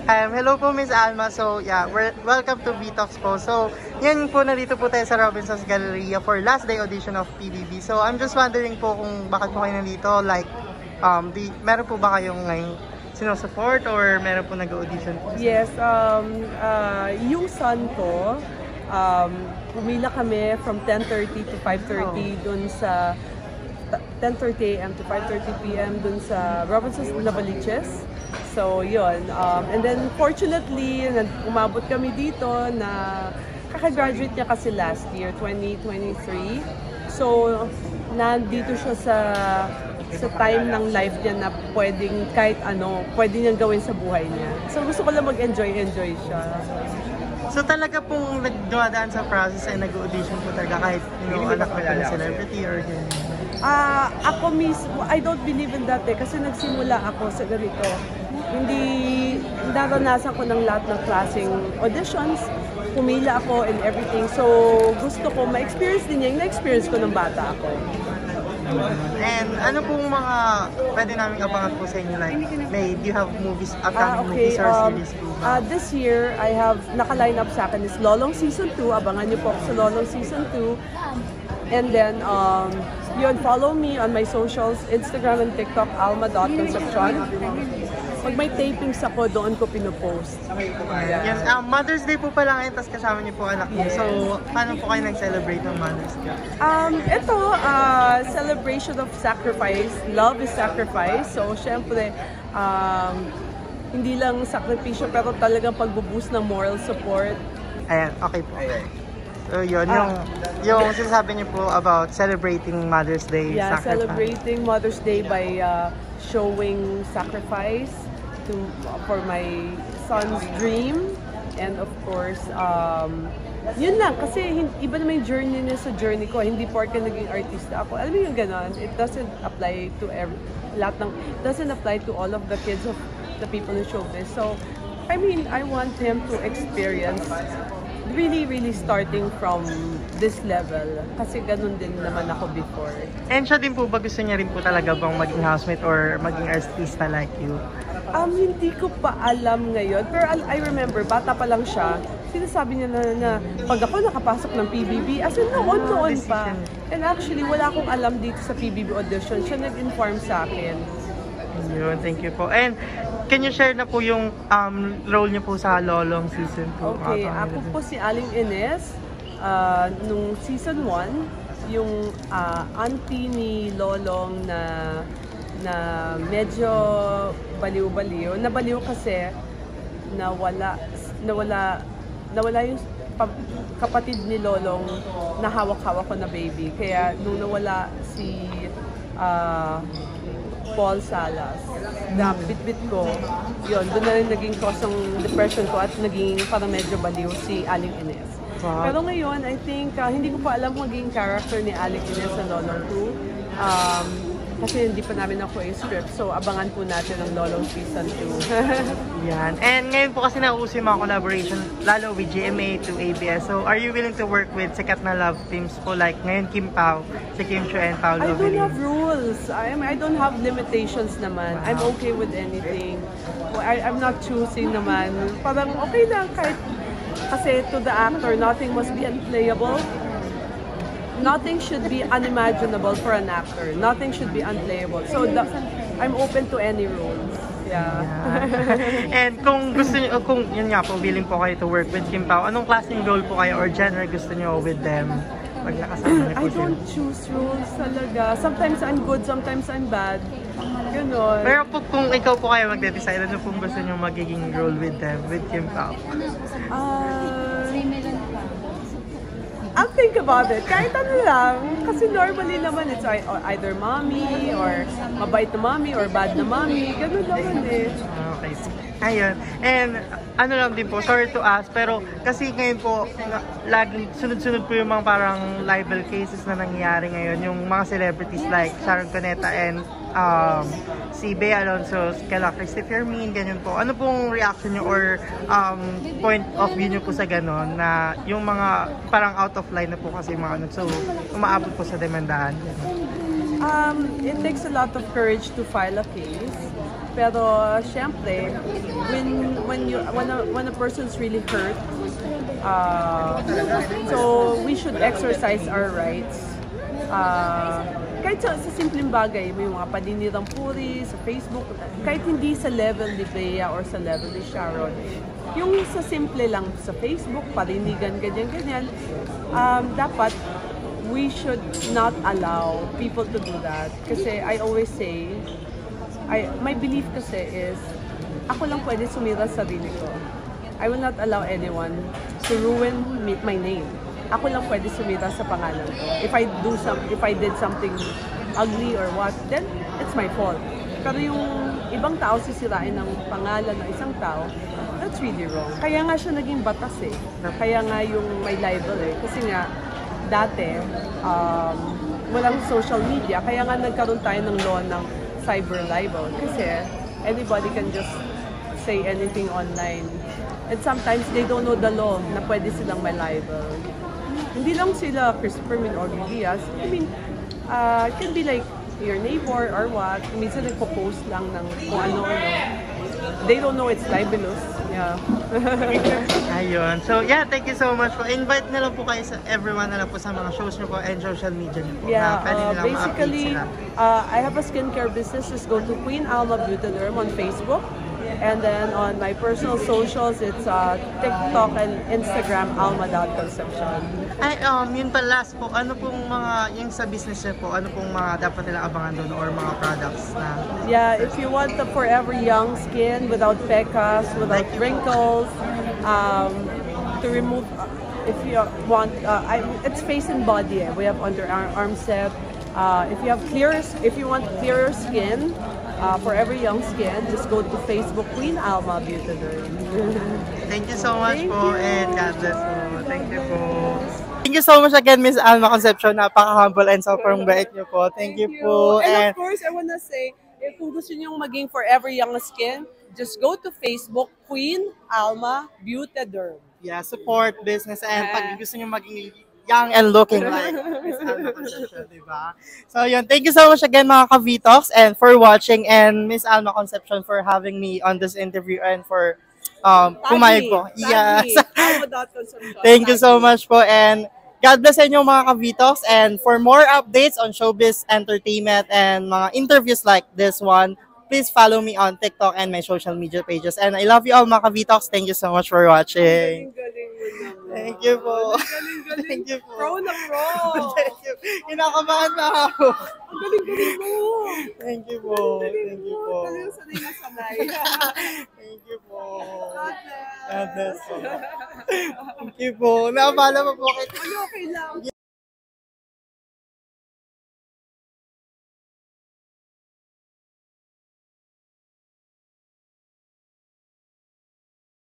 Hello po, Miss Alma. So, yeah, welcome to B-Talks po. So, yan po, narito po tayo sa Robinson's Galleria for last day audition of PBB. So, I'm just wondering po kung bakit po kayo nandito. Like, meron po ba kayong ngayon sinusupport or meron po nag-audition po? Yes, yung son ko, pumila kami from 10:30 to 5:30 dun sa 10:30 a.m. to 5:30 p.m. dun sa Robinson's Navaliches. So, yun. And then, fortunately, umabot kami dito na kaka-graduate niya kasi last year, 2023. So, nandito siya sa time ng life niya na pwedeng kahit ano, pwede niyang gawin sa buhay niya. So, gusto ko lang mag-enjoy siya. So, talaga pong nagdumadaan sa process ay nag-audition po talaga kahit anak na ng celebrity or ganyan? Ako mismo, I don't believe in that kasi nagsimula ako sa ganito. Hindi naranasan ko ng lahat ng klaseng auditions, pumila ako and everything. So, gusto ko ma-experience din niya yung na-experience ko ng bata ako. And ano pong mga pwede namin abangan po sa inyo? Like, do you have movies, upcoming movies or series po? This year, I have naka-line up sa akin is Lolong Season 2. Abangan niyo po ako sa Lolong Season 2. And then, yun, follow me on my socials, Instagram and TikTok, alma.concepcion. Pag may tapings ako, doon ko pinopost. Yes, Mother's Day po pala ngayon, tapos kasama niyo po anak mo. Yes. So, paano po kayo nag-celebrate ng Mother's Day? Ito, celebration of sacrifice. Love is sacrifice. So, syempre, hindi lang sakripisyo, pero talagang pag-boost ng moral support. Ayan, okay po. So, yun, yung sinasabi niyo po about celebrating Mother's Day. Yeah, celebrating Mother's Day by showing sacrifice for my son's dream. And of course, yun lang, kasi iba na may journey niya sa journey ko. Hindi porke naging artista ako. Alam mo yung ganon, it doesn't apply to it doesn't apply to all of the kids of the people in showbiz. So, I mean, I want him to experience really starting from this level. Kasi ganun din naman ako before. And siya din po ba gusto niya rin po talaga bang maging housemate or maging artista like you? Hindi ko pa alam ngayon. Pero I remember, bata pa lang siya, sinasabi niya na pag ako nakapasok ng PBB, as in noon pa. And actually, wala akong alam dito sa PBB audition. Siya nag-inform sa akin. Yun, thank you po. And can you share na po yung role niyo po sa Lolong Season 2? Okay, ako po si Aling Ines. Nung Season 1, yung auntie ni Lolong na medyo baliw-baliw. Nabaliw kasi nawala yung kapatid ni Lolong na hawak-hawak ko na baby. Kaya nung nawala si Paul Salas, na bit-bit ko, yun, doon na rin naging cause ng depression ko at naging parang medyo baliw si Aling Ines. Wow. Pero ngayon, I think, hindi ko pa alam maging character ni Aling Ines sa Lolong 2. Kasi hindi pa namin ako yung script, so abangan po natin ang Lolong Season 2. Yan. And ngayon po kasi nauso yung mga collaboration, lalo with GMA to ABS. So, are you willing to work with sikat na love teams po like ngayon Kim Pao, si Kim Chiu and Paolo? I don't have rules. I don't have limitations naman. Wow. I'm okay with anything. I'm not choosing naman. Parang okay lang kahit kasi to the actor, nothing must be unplayable. Nothing should be unimaginable for an actor. Nothing should be unplayable. So I'm open to any roles. Yeah. And kung gusto niyo, kung yun nga po, willing po kayo to work with Kim Pao, anong klaseng role po kayo or genre gusto niyo with them? Pag nakasama niyo po I don't choose roles talaga. Sometimes I'm good, sometimes I'm bad. Ganon. Pero kung ikaw po kayo magde-decide, ano pong gusto niyo magiging role with them, with Kim Pao? I'll think about it. Kahit ano lang. Kasi normally naman it's either mommy or mabait na mommy or bad na mommy. Ganun naman eh. Okay. Ayun. And ano lang din po, sorry to ask, pero kasi ngayon po, laging sunod-sunod po yung mga parang libel cases na nangyayari ngayon. Yung mga celebrities like Sharon Cuneta and si Bea Alonzo, kala Christy Fermin, ganyan po. Ano pong reaction nyo or point of view nyo po sa ganon na yung mga parang out of line na po kasi mga so umaabot po sa demandahan? It takes a lot of courage to file a case. Pero syempre, when a person's really hurt, so we should exercise our rights. Kahit sa simpleng bagay, may mga paninirang puri sa Facebook, kahit hindi sa level ni Bea or sa level ni Sharon, yung sa simple lang sa Facebook, parinigan, ganyan, dapat we should not allow people to do that. Kasi I always say, my belief kasi is, ako lang pwede sumira sa sarili ko. I will not allow anyone to ruin my name. Ako lang pwede sumira sa pangalan ko. If I did something ugly or what, then it's my fault. Pero yung ibang tao sisirain ng pangalan ng isang tao, that's really wrong. Kaya nga siya naging batas eh. Kaya nga yung may libel eh. Kasi nga, dati, walang social media. Kaya nga nagkaroon tayo ng law ng cyber libel. Kasi anybody can just say anything online. And sometimes they don't know the law na pwede silang may libel. Hindi lang sila Christopher Min or Diaz. I mean, it can be like your neighbor or what. Minsan nagpo-post lang ng kung ano-ano. They don't know it's libelous. Yeah. Ayun. So, yeah, thank you so much po. Invite na lang po kayo sa everyone na lang po sa mga shows nyo po and social media nyo po. Yeah, Na basically, I have a skincare business. Just go to Queen Alma Beauty Derm on Facebook. And then on my personal socials, it's TikTok and Instagram, alma.concepcion. Ay, yun pa last po, ano pong mga, yung sa business niya po, ano pong mga dapat nila abangan doon or mga products na? Yeah, if you want the forever young skin without pecas, without wrinkles, to remove, if you want, it's face and body. We have underarm set. If you want clearer skin, forever young skin, just go to Facebook Queen Alma Beauty Derm. Thank you so much po and God bless po. Thank you po. Thank you so much again, Miss Alma Concepcion. Napaka-humble and sobrang bait niyo po. Thank you po. And of course, I wanna say, kung gusto niyo maging forever young skin, just go to Facebook Queen Alma Beauty Derm. Yeah, support business and pag gusto niyo maging young and looking like Miss Alma Concepcion, diba? So yun, thank you so much again mga ka-Vitox and for watching and Miss Alma Concepcion for having me on this interview and for pumayag po. Yes. Thank you so much po and God bless sa inyo mga ka-Vitox and for more updates on showbiz entertainment and mga interviews like this one, please follow me on TikTok and my social media pages. And I love you all mga ka-Vitox. Thank you so much for watching. Thank you po. Thank you po. Pro na pro. Thank you. Kinakabahan na ako. Ang galing-galing mo. Thank you po. Thank you po. Sanay na sanay. Thank you po. God bless. God bless po. Thank you po. Naabala mo po. Okay lang.